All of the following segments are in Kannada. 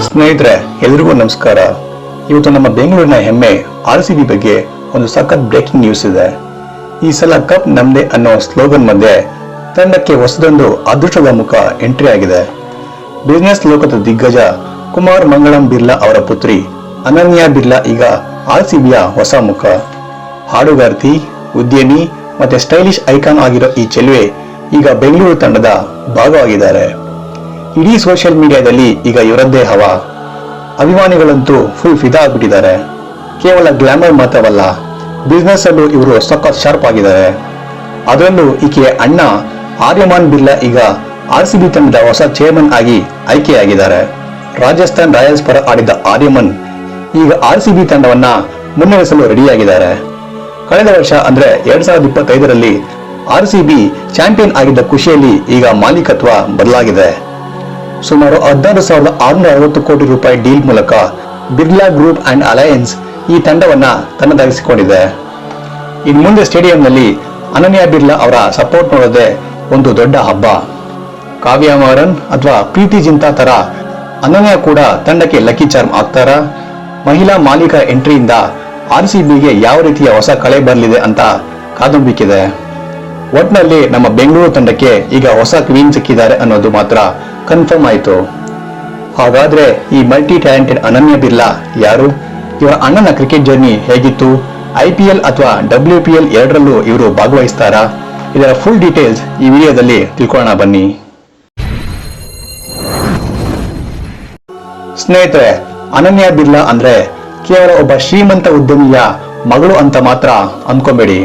ಸ್ನೇಹಿತರೆ, ಎಲ್ರಿಗೂ ನಮಸ್ಕಾರ. ಇವತ್ತು ನಮ್ಮ ಬೆಂಗಳೂರಿನ ಹೆಮ್ಮೆ RCB ಬಗ್ಗೆ ಒಂದು ಸಖತ್ ಬ್ರೇಕಿಂಗ್ ನ್ಯೂಸ್ ಇದೆ. ಈ ಸಲ ಕಪ್ ನಮ್ದೆ ಅನ್ನೋ ಸ್ಲೋಗನ್ ಮಧ್ಯೆ ತಂಡಕ್ಕೆ ಹೊಸದೊಂದು ಅದೃಷ್ಟದ ಮುಖ ಎಂಟ್ರಿ ಆಗಿದೆ. ಬಿಸಿನೆಸ್ ಲೋಕದ ದಿಗ್ಗಜ ಕುಮಾರ್ ಮಂಗಳಂ ಬಿರ್ಲಾ ಅವರ ಪುತ್ರಿ ಅನನ್ಯಾ ಬಿರ್ಲಾ ಈಗ RCBಯ ಹೊಸ ಮುಖ. ಹಾಡುಗಾರ್ತಿ, ಉದ್ಯಮಿ ಮತ್ತೆ ಸ್ಟೈಲಿಶ್ ಐಕಾನ್ ಆಗಿರೋ ಈ ಚೆಲುವೆ ಈಗ ಬೆಂಗಳೂರು ತಂಡದ ಭಾಗವಾಗಿದ್ದಾರೆ. ಇಡೀ ಸೋಷಿಯಲ್ ಮೀಡಿಯಾದಲ್ಲಿ ಈಗ ಇವರದ್ದೇ ಹವಾ. ಅಭಿಮಾನಿಗಳಂತೂ ಫುಲ್ ಫಿದಾ ಆಗ್ಬಿಟ್ಟಿದ್ದಾರೆ. ಕೇವಲ ಗ್ಲಾಮರ್ ಮಾತ್ರವಲ್ಲ, ಬಿಸ್ನೆಸ್ ಅಲ್ಲೂ ಇವರು ಸಖತ್ ಶಾರ್ಪ್ ಆಗಿದ್ದಾರೆ. ಅದರಲ್ಲೂ ಈಕೆಯ ಅಣ್ಣ ಆರ್ಯಮಾನ್ ಬಿರ್ಲಾ ಈಗ RCB ತಂಡದ ಹೊಸ ಚೇರ್ಮನ್ ಆಗಿ ಆಯ್ಕೆಯಾಗಿದ್ದಾರೆ. ರಾಜಸ್ಥಾನ್ ರಾಯಲ್ಸ್ ಪರ ಆಡಿದ ಆರ್ಯಮನ್ ಈಗ RCB ತಂಡವನ್ನ ಮುನ್ನಡೆಸಲು ರೆಡಿಯಾಗಿದ್ದಾರೆ. ಕಳೆದ ವರ್ಷ ಅಂದ್ರೆ 2025ರಲ್ಲಿ RCB ಚಾಂಪಿಯನ್ ಆಗಿದ್ದ ಖುಷಿಯಲ್ಲಿ ಈಗ ಮಾಲೀಕತ್ವ ಬದಲಾಗಿದೆ. ಸುಮಾರು 16,660 ಕೋಟಿ ರೂಪಾಯಿ ಡೀಲ್ ಮೂಲಕ ಬಿರ್ಲಾ ಗ್ರೂಪ್ ಅಂಡ್ ಅಲಯನ್ಸ್ ಈ ತಂಡವನ್ನ ತನ್ನದಾಗಿಸಿಕೊಂಡಿದೆ. ಇನ್ನು ಮುಂದೆ ಸ್ಟೇಡಿಯಂನಲ್ಲಿ ಅನನ್ಯಾ ಬಿರ್ಲಾ ಅವರ ಸಪೋರ್ಟ್ ನೋಡೋದೇ ಒಂದು ದೊಡ್ಡ ಹಬ್ಬ. ಕಾವ್ಯ ಮಾರನ್ ಅಥವಾ ಪ್ರೀತಿ ಜಿಂತಾ ತರ ಅನನ್ಯಾ ಕೂಡ ತಂಡಕ್ಕೆ ಲಕ್ಕಿ ಚಾರ್ಮ್ ಆಗ್ತಾರಾ? ಮಹಿಳಾ ಮಾಲೀಕರ ಎಂಟ್ರಿಯಿಂದ RCBಗೆ ಯಾವ ರೀತಿಯ ಹೊಸ ಕಳೆ ಬರಲಿದೆ ಅಂತ ಕಾದುಂಬಿಕ್ಕಿದೆ. ಒಟ್ನಲ್ಲಿ ನಮ್ಮ ಬೆಂಗಳೂರು ತಂಡಕ್ಕೆ ಈಗ ಹೊಸ ಕ್ವೀನ್ ಸಿಕ್ಕಿದ್ದಾರೆ ಅನ್ನೋದು ಮಾತ್ರ ಕನ್ಫರ್ಮ್ ಆಯಿತು. ಹಾಗಾದ್ರೆ ಈ ಮಲ್ಟಿ ಟ್ಯಾಲೆಂಟೆಡ್ ಅನನ್ಯಾ ಬಿರ್ಲಾ ಯಾರು? ಇವರ ಅಣ್ಣನ ಕ್ರಿಕೆಟ್ ಜರ್ನಿ ಹೇಗಿತ್ತು? IPL ಅಥವಾ WPL ಎರಡರಲ್ಲೂ ಇವರು ಭಾಗವಹಿಸ್ತಾರಾ? ಇದರ ಫುಲ್ ಡೀಟೇಲ್ಸ್ ಈ ವಿಡಿಯೋದಲ್ಲಿ ತಿಳ್ಕೊಳ್ಳೋಣ ಬನ್ನಿ. ಸ್ನೇಹಿತರೆ, ಅನನ್ಯಾ ಬಿರ್ಲಾ ಅಂದ್ರೆ ಕೇವಲ ಒಬ್ಬ ಶ್ರೀಮಂತ ಉದ್ಯಮಿಯ ಮಗಳು ಅಂತ ಮಾತ್ರ ಅಂದ್ಕೊಂಬೇಡಿ.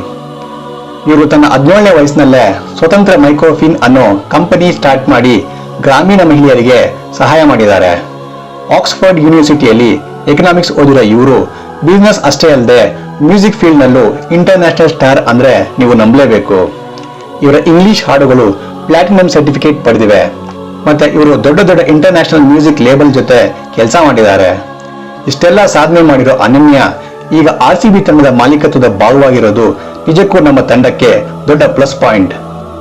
ಇವರು ತನ್ನ 17ನೇ ವಯಸ್ಸಿನಲ್ಲೇ ಸ್ವತಂತ್ರ ಮೈಕ್ರೋಫಿನ್ ಅನ್ನೋ ಕಂಪನಿ ಸ್ಟಾರ್ಟ್ ಮಾಡಿ ಗ್ರಾಮೀಣ ಮಹಿಳೆಯರಿಗೆ ಸಹಾಯ ಮಾಡಿದ್ದಾರೆ. ಆಕ್ಸ್ಫರ್ಡ್ ಯೂನಿವರ್ಸಿಟಿಯಲ್ಲಿ ಎಕನಾಮಿಕ್ಸ್ ಓದಿರೋ ಇವರು ಬಿಸ್ನೆಸ್ ಅಷ್ಟೇ ಅಲ್ಲದೆ ಮ್ಯೂಸಿಕ್ ಫೀಲ್ಡ್ ನಲ್ಲೂ ಇಂಟರ್ನ್ಯಾಷನಲ್ ಸ್ಟಾರ್ ಅಂದ್ರೆ ನೀವು ನಂಬಲೇಬೇಕು. ಇವರ ಇಂಗ್ಲಿಷ್ ಹಾಡುಗಳು ಪ್ಲಾಟಿನಂ ಸರ್ಟಿಫಿಕೇಟ್ ಪಡೆದಿವೆ. ಮತ್ತೆ ಇವರು ದೊಡ್ಡ ದೊಡ್ಡ ಇಂಟರ್ನ್ಯಾಷನಲ್ ಮ್ಯೂಸಿಕ್ ಲೇಬಲ್ ಜೊತೆ ಕೆಲಸ ಮಾಡಿದ್ದಾರೆ. ಇಷ್ಟೆಲ್ಲ ಸಾಧನೆ ಮಾಡಿರೋ ಅನನ್ಯಾ ಈಗ RCB ತಂಡದ ಮಾಲೀಕತ್ವದ ಭಾಗವಾಗಿರೋದು ನಿಜಕ್ಕೂ ನಮ್ಮ ತಂಡಕ್ಕೆ ದೊಡ್ಡ ಪ್ಲಸ್ ಪಾಯಿಂಟ್.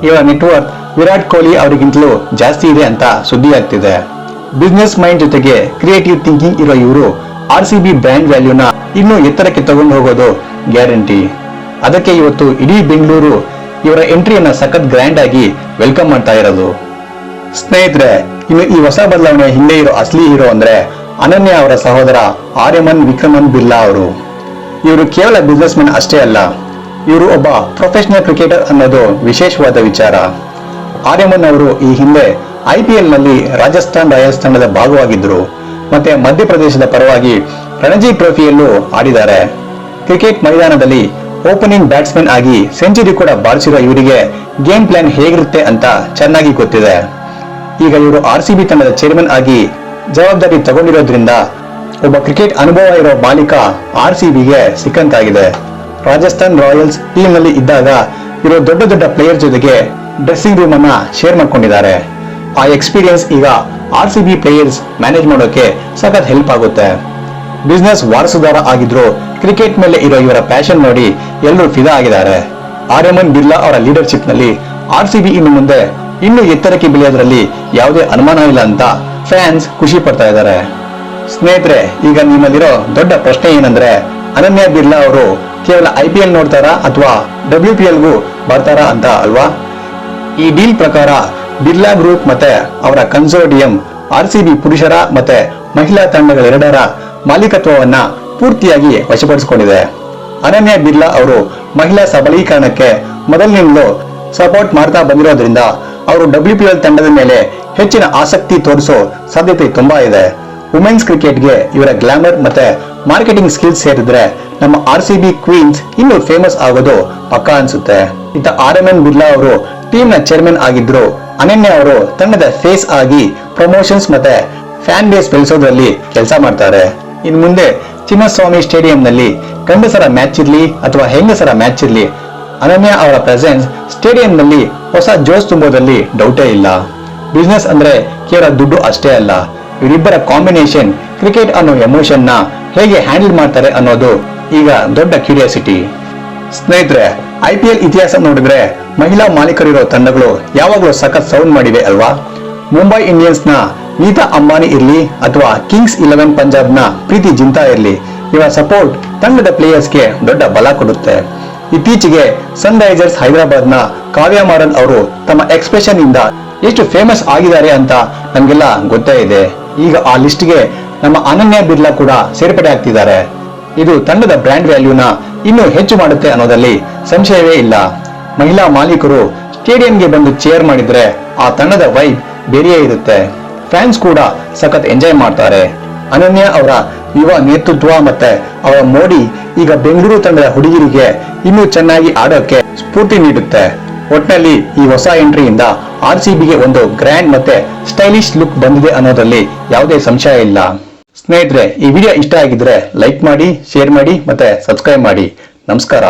ಇವರ ನೆಟ್ವರ್ಕ್ ವಿರಾಟ್ ಕೊಹ್ಲಿ ಅವರಿಗಿಂತಲೂ ಜಾಸ್ತಿ ಇದೆ ಅಂತ ಸುದ್ದಿ ಆಗ್ತಿದೆ. ಬಿಸ್ನೆಸ್ ಮೈಂಡ್ ಜೊತೆಗೆ ಕ್ರಿಯೇಟಿವ್ ಥಿಂಕಿಂಗ್ ಇರೋ ಇವರು RCB ಬ್ರ್ಯಾಂಡ್ ವ್ಯಾಲ್ಯೂನ ಇನ್ನೂ ಎತ್ತರಕ್ಕೆ ತಗೊಂಡು ಹೋಗೋದು ಗ್ಯಾರಂಟಿ. ಅದಕ್ಕೆ ಇವತ್ತು ಇಡೀ ಬೆಂಗಳೂರು ಇವರ ಎಂಟ್ರಿಯನ್ನ ಸಖತ್ ಗ್ರ್ಯಾಂಡ್ ಆಗಿ ವೆಲ್ಕಮ್ ಮಾಡ್ತಾ ಇರೋದು. ಸ್ನೇಹಿತರೆ, ಇನ್ನು ಈ ಹೊಸ ಬದಲಾವಣೆ ಹಿಂದೆ ಇರೋ ಅಸಲಿ ಹೀರೋ ಅಂದ್ರೆ ಅನನ್ಯಾ ಅವರ ಸಹೋದರ ಆರ್ಯಮನ್ ವಿಕ್ರಮನ್ ಬಿರ್ಲಾ ಅವರು. ಇವರು ಕೇವಲ ಬಿಸ್ನೆಸ್ ಮ್ಯಾನ್ ಅಷ್ಟೇ ಅಲ್ಲ, ಇವರು ಒಬ್ಬ ಪ್ರೊಫೆಷನಲ್ ಕ್ರಿಕೆಟರ್ ಅನ್ನೋದು ವಿಶೇಷವಾದ ವಿಚಾರ. ಆರ್ಯಮನ್ ಅವರು ಈ ಹಿಂದೆ IPL ನಲ್ಲಿ ರಾಜಸ್ಥಾನ್ ರಾಯಲ್ಸ್ ತಂಡದ ಭಾಗವಾಗಿದ್ದರು. ಮತ್ತೆ ಮಧ್ಯಪ್ರದೇಶದ ಪರವಾಗಿ ರಣಜಿ ಟ್ರೋಫಿಯಲ್ಲೂ ಆಡಿದ್ದಾರೆ. ಕ್ರಿಕೆಟ್ ಮೈದಾನದಲ್ಲಿ ಓಪನಿಂಗ್ ಬ್ಯಾಟ್ಸ್ಮನ್ ಆಗಿ ಸೆಂಚುರಿ ಕೂಡ ಬಾರಿಸಿರೋ ಇವರಿಗೆ ಗೇಮ್ ಪ್ಲಾನ್ ಹೇಗಿರುತ್ತೆ ಅಂತ ಚೆನ್ನಾಗಿ ಗೊತ್ತಿದೆ. ಈಗ ಇವರು RCB ತಂಡದ ಚೇರ್ಮನ್ ಆಗಿ ಜವಾಬ್ದಾರಿ ತಗೊಂಡಿರೋದ್ರಿಂದ ಒಬ್ಬ ಕ್ರಿಕೆಟ್ ಅನುಭವ ಇರೋ ಮಾಲೀಕ RCBಗೆ ಸಿಕ್ಕಂತಾಗಿದೆ. ರಾಜಸ್ಥಾನ್ ರಾಯಲ್ಸ್ ಟೀಮ್ ನಲ್ಲಿ ಇದ್ದಾಗ ಇರೋ ದೊಡ್ಡ ದೊಡ್ಡ ಪ್ಲೇಯರ್ ಜೊತೆಗೆ ಡ್ರೆಸ್ಸಿಂಗ್ ರೂಮ್ ಅನ್ನ ಶೇರ್ ಮಾಡ್ಕೊಂಡಿದ್ದಾರೆ. ಆ ಎಕ್ಸ್ಪೀರಿಯನ್ಸ್ ಈಗ RCB ಪ್ಲೇಯರ್ಸ್ ಮ್ಯಾನೇಜ್ ಮಾಡೋಕೆ ಸಖತ್ ಹೆಲ್ಪ್ ಆಗುತ್ತೆ. ಬಿಸ್ನೆಸ್ ವಾರಸುದಾರ ಆಗಿದ್ರು ಕ್ರಿಕೆಟ್ ಮೇಲೆ ಇರೋ ಇವರ ಪ್ಯಾಷನ್ ನೋಡಿ ಎಲ್ಲರೂ ಫಿದಾ ಆಗಿದ್ದಾರೆ. ಆರ್ಯಮನ್ ಬಿರ್ಲಾ ಅವರ ಲೀಡರ್ಶಿಪ್ ನಲ್ಲಿ RCB ಇನ್ನು ಮುಂದೆ ಇನ್ನೂ ಎತ್ತರಕ್ಕೆ ಬೆಳೆಯೋದ್ರಲ್ಲಿ ಯಾವುದೇ ಅನುಮಾನ ಇಲ್ಲ ಅಂತ ಫ್ಯಾನ್ಸ್ ಖುಷಿ ಪಡ್ತಾ ಇದ್ದಾರೆ. ಸ್ನೇಹಿತರೆ, ಈಗ ನಿಮ್ಮಲ್ಲಿರೋ ದೊಡ್ಡ ಪ್ರಶ್ನೆ ಏನಂದ್ರೆ ಅನನ್ಯಾ ಬಿರ್ಲಾ ಅವರು ಕೇವಲ IPL ನೋಡ್ತಾರಾ ಅಥವಾ WPLಗೂ ಬರ್ತಾರಾ ಅಂತ ಅಲ್ವಾ? ಈ ಡೀಲ್ ಪ್ರಕಾರ ಬಿರ್ಲಾ ಗ್ರೂಪ್ ಮತ್ತೆ ಅವರ ಕನ್ಸೋರ್ಟಿಯಂ RCB ಪುರುಷರ ಮತ್ತೆ ಮಹಿಳಾ ತಂಡಗಳೆರಡರ ಮಾಲೀಕತ್ವವನ್ನ ಪೂರ್ತಿಯಾಗಿ ವಶಪಡಿಸಿಕೊಂಡಿದೆ. ಅನನ್ಯಾ ಬಿರ್ಲಾ ಅವರು ಮಹಿಳಾ ಸಬಲೀಕರಣಕ್ಕೆ ಮೊದಲಿನಿಂದಲೂ ಸಪೋರ್ಟ್ ಮಾಡ್ತಾ ಬಂದಿರೋದ್ರಿಂದ ಅವರು WPL ತಂಡದ ಮೇಲೆ ಹೆಚ್ಚಿನ ಆಸಕ್ತಿ ತೋರಿಸೋ ಸಾಧ್ಯತೆ ತುಂಬಾ ಇದೆ. ವುಮೆನ್ಸ್ ಕ್ರಿಕೆಟ್ಗೆ ಇವರ ಗ್ಲಾಮರ್ ಮತ್ತೆ ಮಾರ್ಕೆಟಿಂಗ್ ಸ್ಕಿಲ್ಸ್ ಸೇರಿದ್ರೆ ನಮ್ಮ RCB ಕ್ವೀನ್ಸ್ ಇನ್ನೂ ಫೇಮಸ್ ಆಗೋದು ಪಕ್ಕಾ ಅನ್ಸುತ್ತೆ. ಇತ್ತ ಆರ್ಯಮನ್ ಬಿರ್ಲಾ ಅವರು ಟೀಮ್ ನ ಚೇರ್ಮನ್ ಆಗಿದ್ರು ಅನನ್ಯಾ ಅವರು ತಂಡದ ಫೇಸ್ ಆಗಿ ಪ್ರಮೋಷನ್ಸ್ ಮತ್ತೆ ಫ್ಯಾನ್ ಬೇಸ್ ಬೆಳೆಸೋದ್ರಲ್ಲಿ ಕೆಲಸ ಮಾಡ್ತಾರೆ. ಇನ್ನು ಮುಂದೆ ಚಿನ್ನಸ್ವಾಮಿ ಸ್ಟೇಡಿಯಂನಲ್ಲಿ ಗಂಡಸರ ಮ್ಯಾಚ್ ಇರ್ಲಿ ಅಥವಾ ಹೆಂಗಸರ ಮ್ಯಾಚ್ ಇರ್ಲಿ, ಅನನ್ಯಾ ಅವರ ಪ್ರೆಸೆನ್ಸ್ ಸ್ಟೇಡಿಯಂನಲ್ಲಿ ಹೊಸ ಜೋಶ್ ತುಂಬೋದ್ರಲ್ಲಿ ಡೌಟೇ ಇಲ್ಲ. ಬಿಸ್ನೆಸ್ ಅಂದ್ರೆ ಕೇವಲ ದುಡ್ಡು ಅಷ್ಟೇ ಅಲ್ಲ, ಇವರಿಬ್ಬರ ಕಾಂಬಿನೇಷನ್ ಕ್ರಿಕೆಟ್ ಅನ್ನೋ ಎಮೋಷನ್ ನ ಹೇಗೆ ಹ್ಯಾಂಡಲ್ ಮಾಡ್ತಾರೆ ಅನ್ನೋದು ಈಗ ದೊಡ್ಡ ಕ್ಯೂರಿಯಾಸಿಟಿ. ಸ್ನೇಹಿತರೆ, IPL ಇತಿಹಾಸ ನೋಡಿದ್ರೆ ಮಹಿಳಾ ಮಾಲೀಕರಿರೋ ತಂಡಗಳು ಯಾವಾಗಲೂ ಸಖತ್ ಸೌಂಡ್ ಮಾಡಿವೆ ಅಲ್ವಾ? ಮುಂಬೈ ಇಂಡಿಯನ್ಸ್ ನ ನೀತಾ ಅಂಬಾನಿ ಇರ್ಲಿ ಅಥವಾ ಕಿಂಗ್ಸ್ 11 ಪಂಜಾಬ್ ನ ಪ್ರೀತಿ ಜಿಂತಾ ಇರ್ಲಿ, ಇವರ ಸಪೋರ್ಟ್ ತಂಡದ ಪ್ಲೇಯರ್ಸ್ಗೆ ದೊಡ್ಡ ಬಲ ಕೊಡುತ್ತೆ. ಇತ್ತೀಚೆಗೆ ಸನ್ ರೈಸರ್ಸ್ ಹೈದರಾಬಾದ್ ನ ಕಾವ್ಯ ಮಾರನ್ ಅವರು ತಮ್ಮ ಎಕ್ಸ್ಪ್ರೆಷನ್ ಇಂದ ಎಷ್ಟು ಫೇಮಸ್ ಆಗಿದ್ದಾರೆ ಅಂತ ನಮ್ಗೆಲ್ಲ ಗೊತ್ತೇ ಇದೆ. ಈಗ ಆ ಲಿಸ್ಟ್ಗೆ ನಮ್ಮ ಅನನ್ಯ ಬಿರ್ಲಾ ಕೂಡ ಸೇರ್ಪಡೆ ಆಗ್ತಿದ್ದಾರೆ. ಇದು ತಂಡದ ಬ್ರ್ಯಾಂಡ್ ವ್ಯಾಲ್ಯೂನ ಇನ್ನೂ ಹೆಚ್ಚು ಮಾಡುತ್ತೆ ಅನ್ನೋದಲ್ಲಿ ಸಂಶಯವೇ ಇಲ್ಲ. ಮಹಿಳಾ ಮಾಲೀಕರು ಸ್ಟೇಡಿಯಂಗೆ ಬಂದು ಚೇರ್ ಮಾಡಿದ್ರೆ ಆ ತಂಡದ ವೈಬ್ ಬೇರೆಯೇ ಇರುತ್ತೆ. ಫ್ಯಾನ್ಸ್ ಕೂಡ ಸಖತ್ ಎಂಜಾಯ್ ಮಾಡ್ತಾರೆ. ಅನನ್ಯ ಅವರ ಯುವ ನೇತೃತ್ವ ಮತ್ತೆ ಅವರ ಮೋಡಿ ಈಗ ಬೆಂಗಳೂರು ತಂಡದ ಹುಡುಗಿರಿಗೆ ಇನ್ನೂ ಚೆನ್ನಾಗಿ ಆಡೋಕೆ ಸ್ಫೂರ್ತಿ ನೀಡುತ್ತೆ. ಒಟ್ನಲ್ಲಿ ಈ ಹೊಸ ಎಂಟ್ರಿಯಿಂದ RCBಗೆ ಒಂದು ಗ್ರ್ಯಾಂಡ್ ಮತ್ತೆ ಸ್ಟೈಲಿಶ್ ಲುಕ್ ಬಂದಿದೆ ಅನ್ನೋದ್ರಲ್ಲಿ ಯಾವುದೇ ಸಂಶಯ ಇಲ್ಲ. ಸ್ನೇಹಿತರೆ, ಈ ವಿಡಿಯೋ ಇಷ್ಟ ಆಗಿದ್ರೆ ಲೈಕ್ ಮಾಡಿ, ಶೇರ್ ಮಾಡಿ ಮತ್ತೆ ಸಬ್ಸ್ಕ್ರೈಬ್ ಮಾಡಿ. ನಮಸ್ಕಾರ.